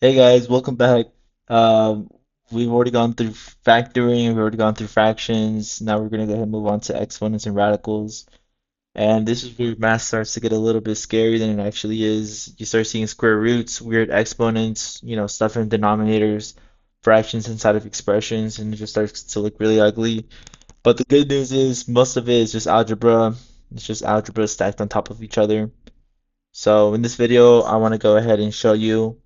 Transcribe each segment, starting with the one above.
Hey guys, welcome back. Um, we've already gone through factoring, we've already gone through fractions. Now we're gonna go ahead and move on to exponents and radicals. And this is where math starts to get a little bit scarier than it actually is. You start seeing square roots, weird exponents, stuff in denominators, fractions inside of expressions, and it just starts to look really ugly. But the good news is most of it is just algebra. It's just algebra stacked on top of each other. So in this video, I want to go ahead and show you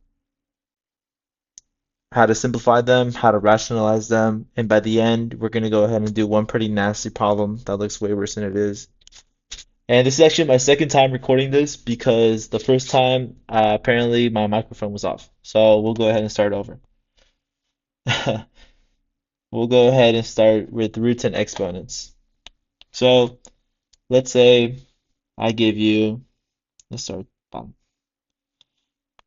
how to simplify them, how to rationalize them, and by the end, we're going to go ahead and do one pretty nasty problem that looks way worse than it is. And this is actually my second time recording this because the first time, apparently my microphone was off. So we'll go ahead and start over. We'll go ahead and start with roots and exponents. So let's say I give you, let's start bottom.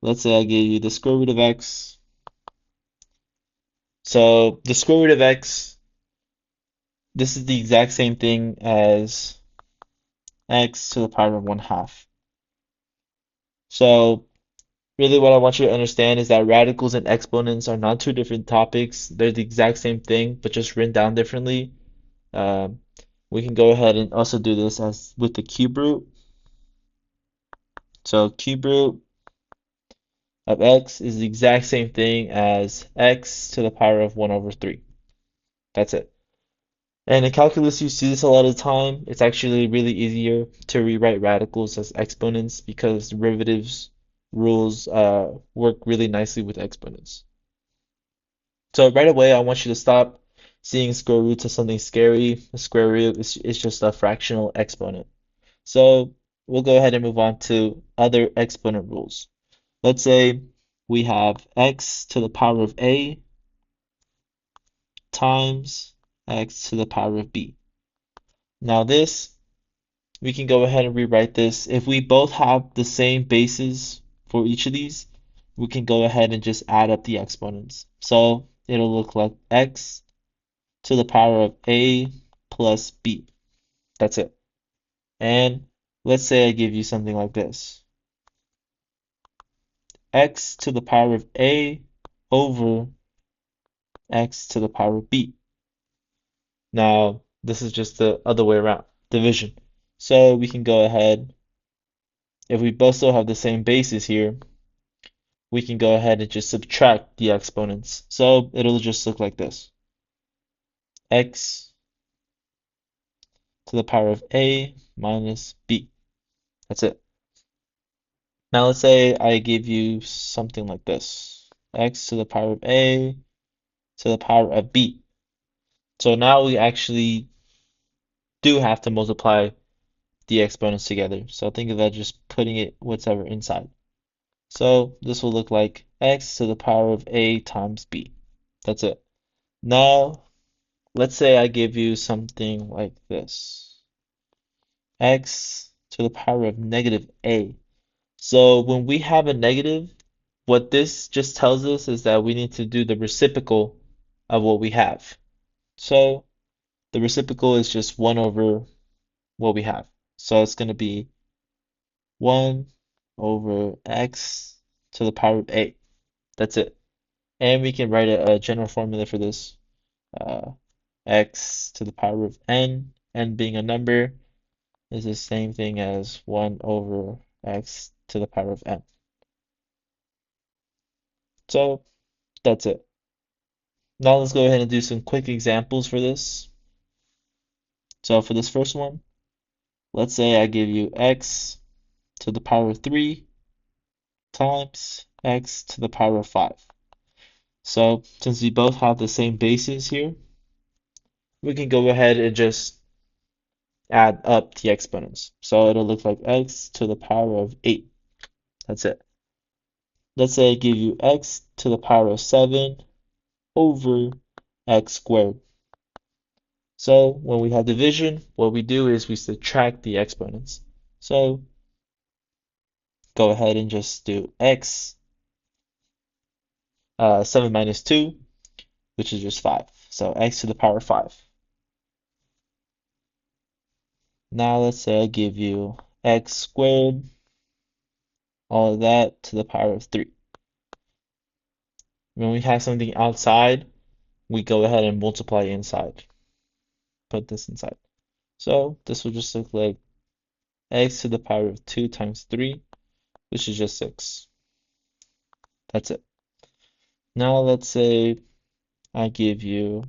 Let's say I give you the square root of x. So the square root of x, this is the exact same thing as x to the power of 1/2. So really what I want you to understand is that radicals and exponents are not two different topics. They're the exact same thing, but just written down differently. Um, we can go ahead and also do this as with the cube root. So cube root of x is the exact same thing as x to the power of 1 over 3. That's it. And in calculus, you see this a lot of the time. It's actually really easier to rewrite radicals as exponents because derivatives rules work really nicely with exponents. So right away, I want you to stop seeing square roots as something scary. A square root is just a fractional exponent. So we'll go ahead and move on to other exponent rules. Let's say we have x to the power of a times x to the power of b. Now this we can go ahead and rewrite this. If we both have the same bases for each of these, we can go ahead and just add up the exponents. So it'll look like x to the power of a plus b. That's it. And let's say I give you something like this. X to the power of a over x to the power of b. Now, this is just the other way around, division. So we can go ahead, if we both still have the same bases here, we can go ahead and just subtract the exponents. So it'll just look like this. X to the power of a minus b. That's it. Now let's say I give you something like this. X to the power of a to the power of b. So now we actually do have to multiply the exponents together. So think of that just putting it whatever inside. So this will look like x to the power of a times b. That's it. Now let's say I give you something like this. X to the power of negative a. So when we have a negative, what this just tells us is that we need to do the reciprocal of what we have. So the reciprocal is just 1 over what we have. So it's going to be 1 over x to the power of a. That's it. And we can write a general formula for this. Uh, X to the power of n being a number, is the same thing as 1 over x to the power of n. So that's it. Now let's go ahead and do some quick examples for this. So for this first one, let's say I give you x to the power of 3 times x to the power of 5. So since we both have the same bases here, we can go ahead and just add up the exponents. So it'll look like x to the power of 8. That's it. Let's say I give you x to the power of 7 over x squared. So when we have division, what we do is we subtract the exponents. So go ahead and just do x 7 minus 2, which is just 5. So x to the power of 5. Now let's say I give you x squared, all of that to the power of 3. When we have something outside, we go ahead and multiply inside. Put this inside. So this will just look like x to the power of 2 times 3, which is just 6. That's it. Now let's say I give you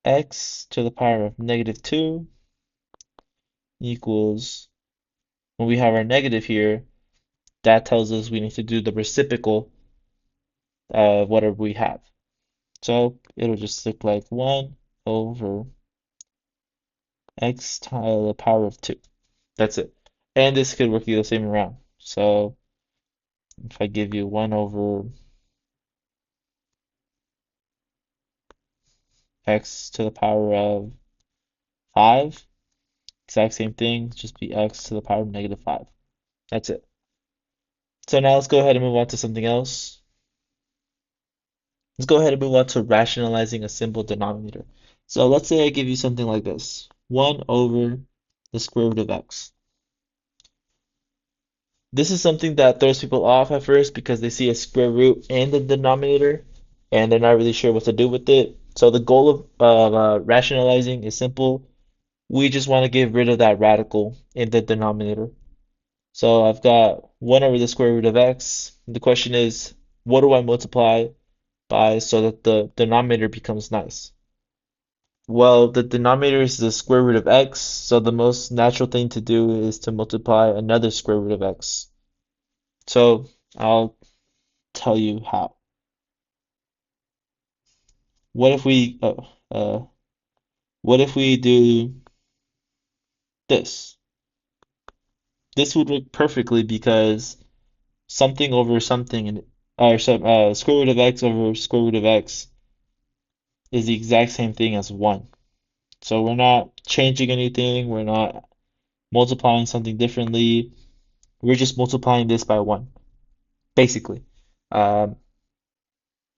x to the power of negative 2 equals, when we have our negative here, that tells us we need to do the reciprocal of whatever we have. So it'll just look like 1 over x to the power of 2. That's it. And this could work the same around. So if I give you 1 over x to the power of 5, exact same thing, just be x to the power of negative 5. That's it. So now let's go ahead and move on to something else. Let's go ahead and move on to rationalizing a simple denominator. So let's say I give you something like this, 1 over the square root of x. This is something that throws people off at first because they see a square root in the denominator and they're not really sure what to do with it. So the goal of rationalizing is simple. We just want to get rid of that radical in the denominator. So I've got 1 over the square root of x. The question is, what do I multiply by so that the denominator becomes nice? Well, the denominator is the square root of x, so the most natural thing to do is to multiply another square root of x. So I'll tell you how. What if we uh, what if we do this? This would work perfectly because something over something and or some square root of x over square root of x is the exact same thing as 1. So we're not changing anything, we're not multiplying something differently, we're just multiplying this by 1, basically. Um,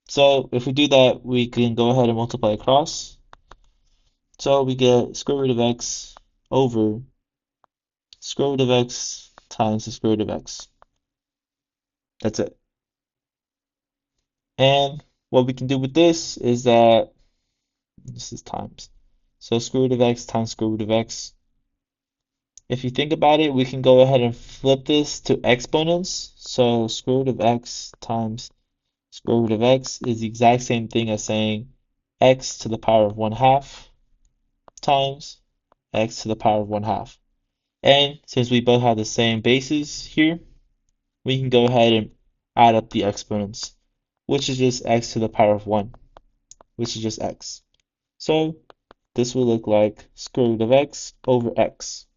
so if we do that, we can go ahead and multiply across. So we get square root of x over square root of x times the square root of x. That's it. And what we can do with this is that this is times. So square root of x times square root of x. If you think about it, we can go ahead and flip this to exponents. So square root of x times square root of x is the exact same thing as saying x to the power of 1/2 times x to the power of 1/2. And since we both have the same bases here, we can go ahead and add up the exponents, which is just x to the power of 1, which is just x. So this will look like square root of x over x.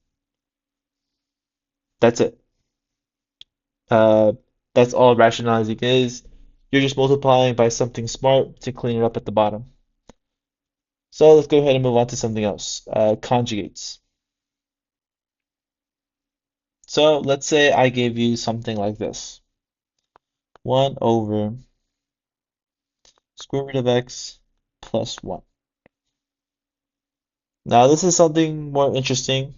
That's it. Uh, that's all rationalizing is. You're just multiplying by something smart to clean it up at the bottom. So let's go ahead and move on to something else. Conjugates. So let's say I gave you something like this. 1 over square root of x plus 1. Now this is something more interesting.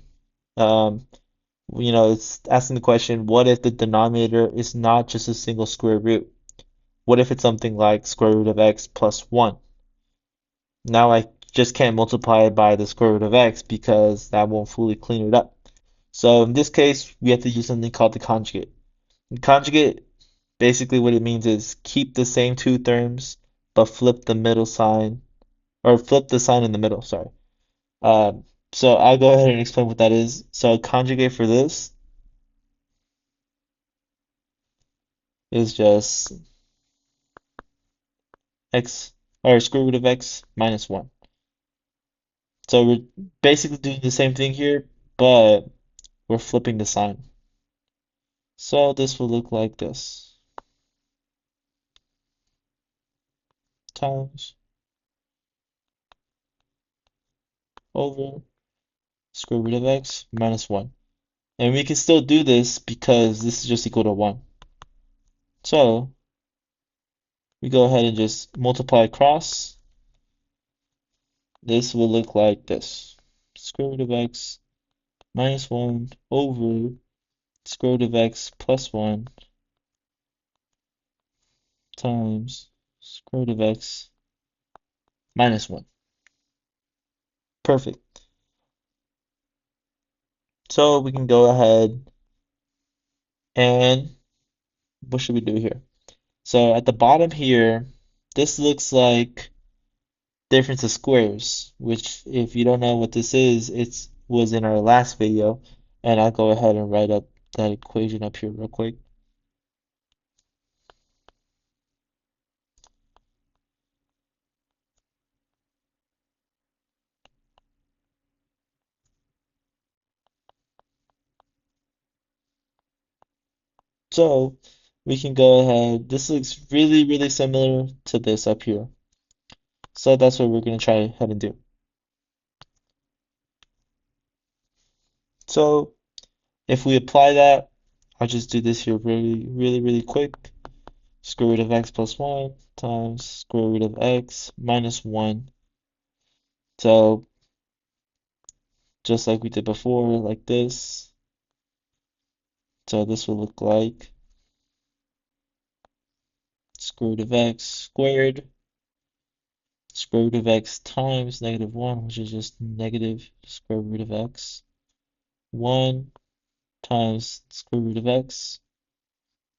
Um, it's asking the question, what if the denominator is not just a single square root? What if it's something like square root of x plus 1? Now I just can't multiply it by the square root of x because that won't fully clean it up. So in this case, we have to use something called the conjugate. The conjugate, basically what it means is keep the same two terms, but flip the middle sign, or flip the sign in the middle, sorry. So I'll go ahead and explain what that is. So conjugate for this is just x, or square root of x minus 1. So we're basically doing the same thing here, but we're flipping the sign. So this will look like this. Times over square root of x minus 1. And we can still do this because this is just equal to 1. So we go ahead and just multiply across. This will look like this. Square root of x minus 1 over square root of x plus 1 times square root of x minus 1. Perfect. So we can go ahead and what should we do here? So at the bottom here, this looks like difference of squares, which if you don't know what this is, it was in our last video, and I'll go ahead and write up that equation up here real quick. So we can go ahead. This looks really, really similar to this up here. So that's what we're going to try ahead and do. So if we apply that, I'll just do this here really, really, really quick. Square root of x plus 1 times square root of x minus 1. So just like we did before, like this. So this will look like square root of x squared, square root of x times negative 1, which is just negative square root of x. 1 times square root of x,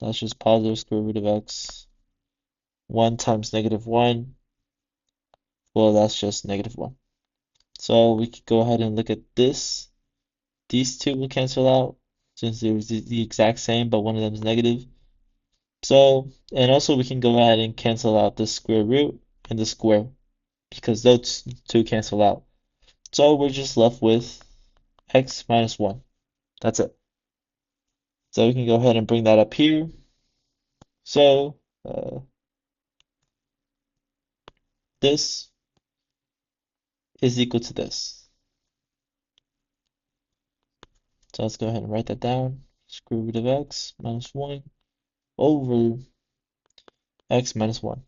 that's just positive square root of x. 1 times negative 1, well, that's just negative 1. So we could go ahead and look at this. These two will cancel out since they're the exact same, but one of them is negative. So, and also we can go ahead and cancel out the square root and the square because those two cancel out. So we're just left with x minus 1. That's it. So we can go ahead and bring that up here. So this is equal to this. So let's go ahead and write that down. Square root of x minus 1 over x minus 1.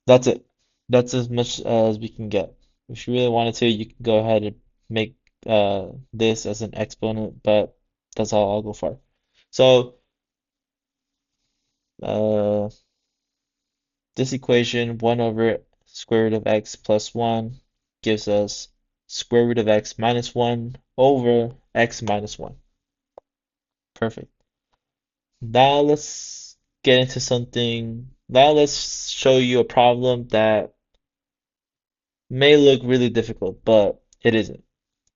That's it. That's as much as we can get. If you really wanted to, you can go ahead and make this as an exponent, but that's all I'll go for. So uh, this equation, 1 over square root of x plus 1, gives us square root of x minus 1 over x minus 1. Perfect. Now let's get into something. Now let's show you a problem that may look really difficult, but it isn't.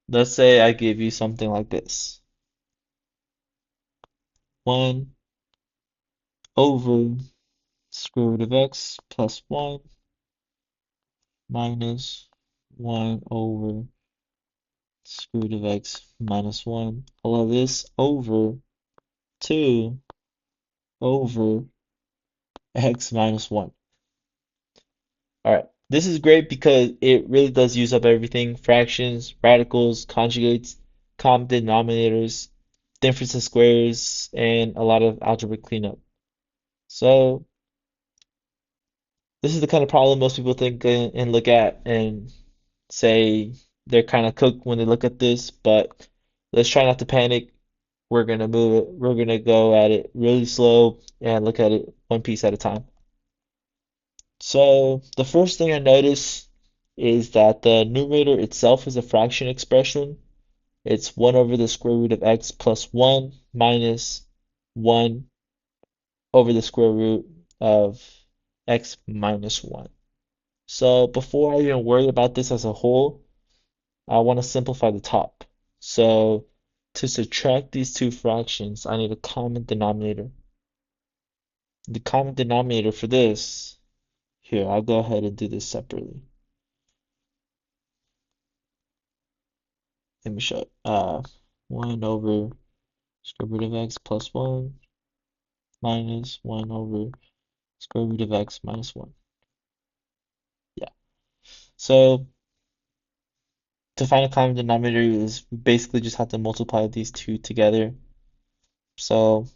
Let's say I give you something like this. 1 over square root of x plus 1 minus 1 over square root of x minus 1. All of this over 2 over x minus 1. All right. This is great because it really does use up everything. Fractions, radicals, conjugates, common denominators, difference of squares, and a lot of algebra cleanup. So this is the kind of problem most people think and look at and say they're kind of cooked when they look at this, but let's try not to panic. We're gonna move it. We're gonna go at it really slow and look at it one piece at a time. So the first thing I notice is that the numerator itself is a fraction expression. It's 1 over the square root of x plus 1 minus 1 over the square root of x minus 1. So before I even worry about this as a whole, I want to simplify the top. So to subtract these two fractions, I need a common denominator. The common denominator for this, here, I'll go ahead and do this separately. Let me show it. 1 over square root of x plus 1 minus 1 over square root of x minus 1. Yeah. So to find a common denominator is we basically just have to multiply these two together. So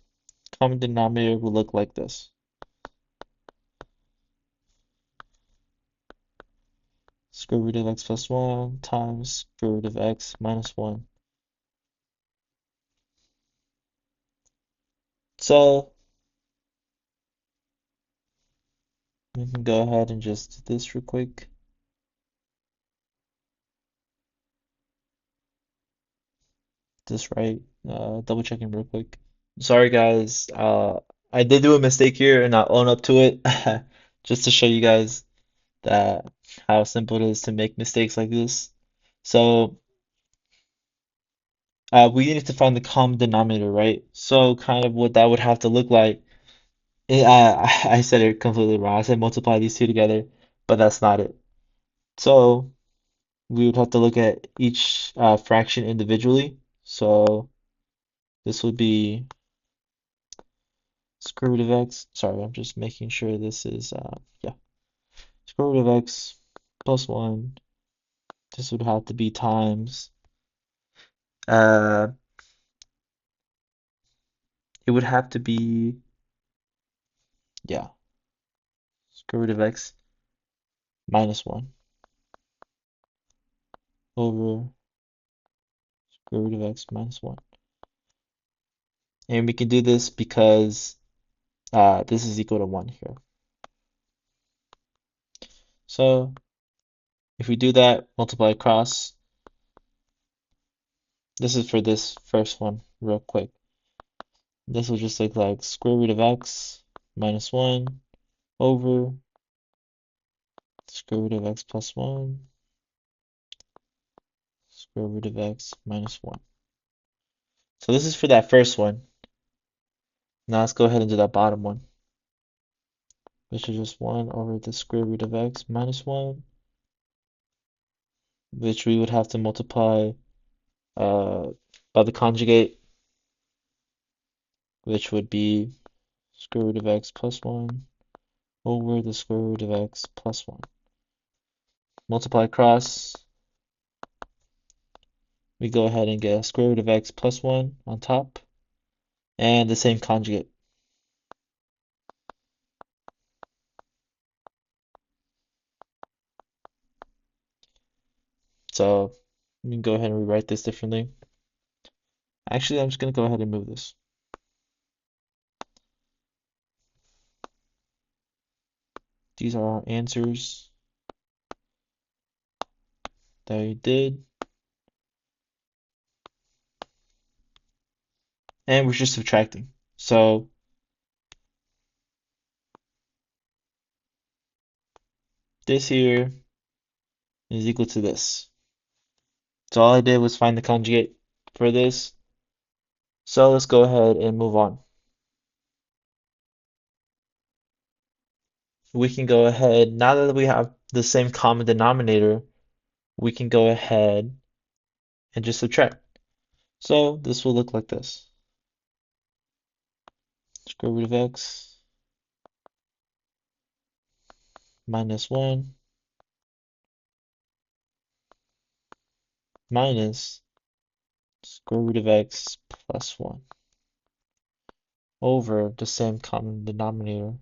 common denominator will look like this. Square root of x plus 1 times square root of x minus 1. So We can go ahead and just do this real quick. Just right. Double checking real quick. Sorry guys. I did do a mistake here and I'll own up to it just to show you guys that how simple it is to make mistakes like this. So we need to find the common denominator, right? So kind of what that would have to look like. I said it completely wrong. I said multiply these two together, but that's not it. So we would have to look at each fraction individually. So this would be square root of x. Sorry, I'm just making sure this is yeah, square root of x plus 1. This would have to be times uh it would have to be yeah, square root of x minus 1 over square root of x minus 1. And we can do this because this is equal to 1 here. So if we do that, multiply across, this is for this first one real quick. This will just look like square root of x minus 1 over square root of x plus 1 square root of x minus 1. So this is for that first one. Now let's go ahead and do that bottom one, which is just 1 over the square root of x minus 1, which we would have to multiply uh, by the conjugate, which would be square root of x plus 1 over the square root of x plus 1. Multiply across, we go ahead and get square root of x plus 1 on top, and the same conjugate. So we can go ahead and rewrite this differently. Actually, I'm just going to go ahead and move this. These are our answers that we did. And we're just subtracting. So this here is equal to this. So all I did was find the conjugate for this. So let's go ahead and move on. We can go ahead, now that we have the same common denominator, we can go ahead and just subtract. So this will look like this. Square root of x minus 1 minus square root of x plus 1 over the same common denominator.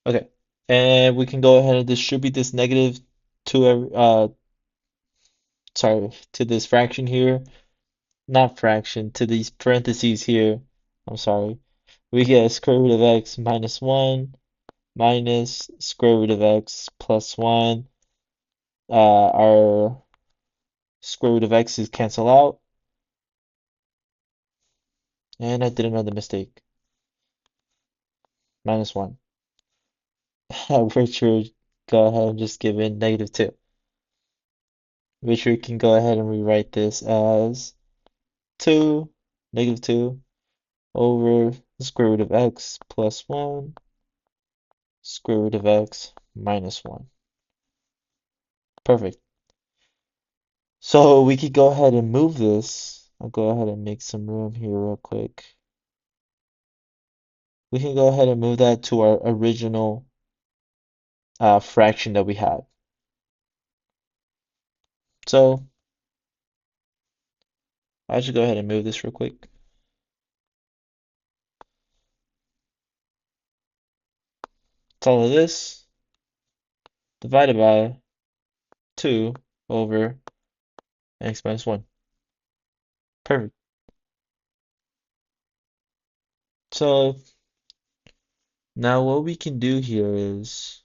Okay, and we can go ahead and distribute this negative to to this fraction here, not fraction, to these parentheses here. I'm sorry. We get square root of x minus 1 minus square root of x plus 1. Our square root of x's cancel out, and I did another mistake. Minus 1. Richard, go ahead and just give in negative 2. Richard can go ahead and rewrite this as 2, negative 2 over the square root of x plus 1 square root of x minus 1. Perfect. So we could go ahead and move this. I'll go ahead and make some room here real quick. We can go ahead and move that to our original fraction that we had. So I should go ahead and move this real quick. It's all of this divided by 2 over x minus 1. Perfect. So now what we can do here is,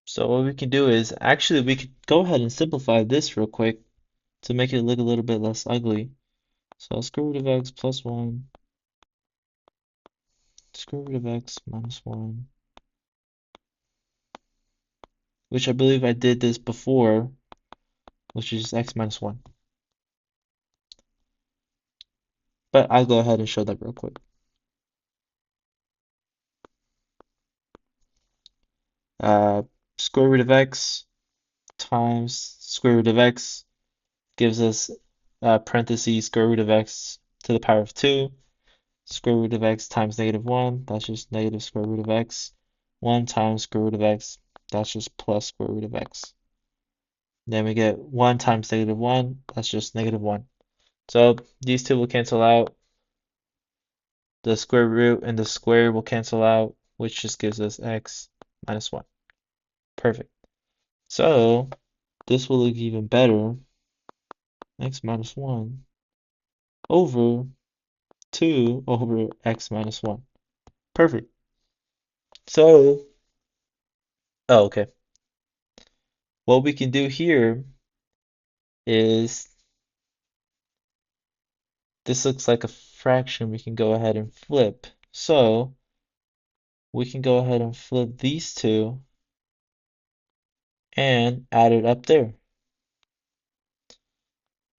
so what we can do is actually we could go ahead and simplify this real quick to make it look a little bit less ugly. So square root of x plus 1, square root of x minus 1, which I believe I did this before, which is x minus 1. But I'll go ahead and show that real quick. Uh, Square root of x times square root of x gives us parentheses square root of x to the power of 2. Square root of x times negative 1, that's just negative square root of x. 1 times square root of x, that's just plus square root of x. Then we get 1 times negative 1, that's just negative 1. So these two will cancel out. The square root and the square will cancel out, which just gives us x minus 1. Perfect. So this will look even better. X minus 1 over 2 over x minus 1. Perfect. So, oh, okay. What we can do here is this looks like a fraction we can go ahead and flip. So we can go ahead and flip these two and add it up there.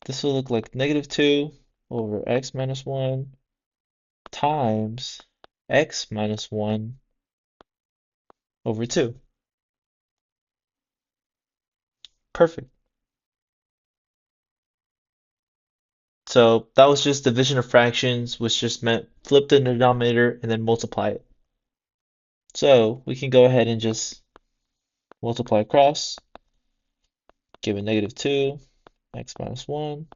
This will look like negative 2 over x minus 1 times x minus 1 over 2. Perfect. So that was just division of fractions, which just meant flip the denominator and then multiply it. So we can go ahead and just multiply across, give it negative 2, x minus 1,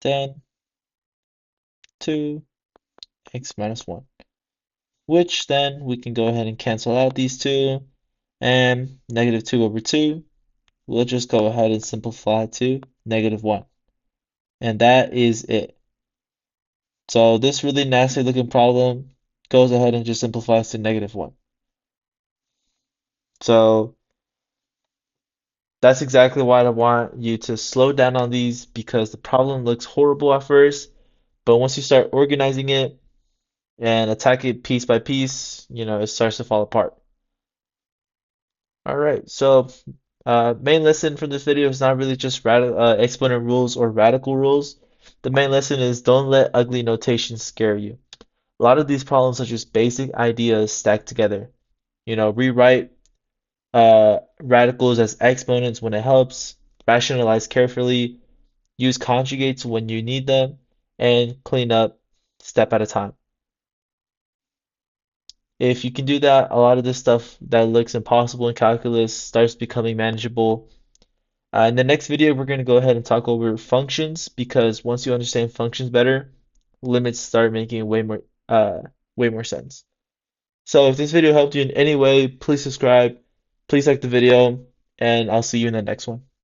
then 2, x minus 1, which then we can go ahead and cancel out these two, and negative 2 over 2, we'll just go ahead and simplify to negative 1. And that is it. So this really nasty looking problem goes ahead and just simplifies to negative 1. So that's exactly why I want you to slow down on these because the problem looks horrible at first, but once you start organizing it and attack it piece by piece, it starts to fall apart. All right, so main lesson from this video is not really just exponent rules or radical rules. The main lesson is don't let ugly notation scare you. A lot of these problems are just basic ideas stacked together. Rewrite radicals as exponents when it helps, rationalize carefully, use conjugates when you need them, and clean up step at a time. If you can do that, a lot of this stuff that looks impossible in calculus starts becoming manageable. In the next video, we're going to go ahead and talk over functions because once you understand functions better, limits start making way more sense. So if this video helped you in any way, please subscribe, please like the video, and I'll see you in the next one.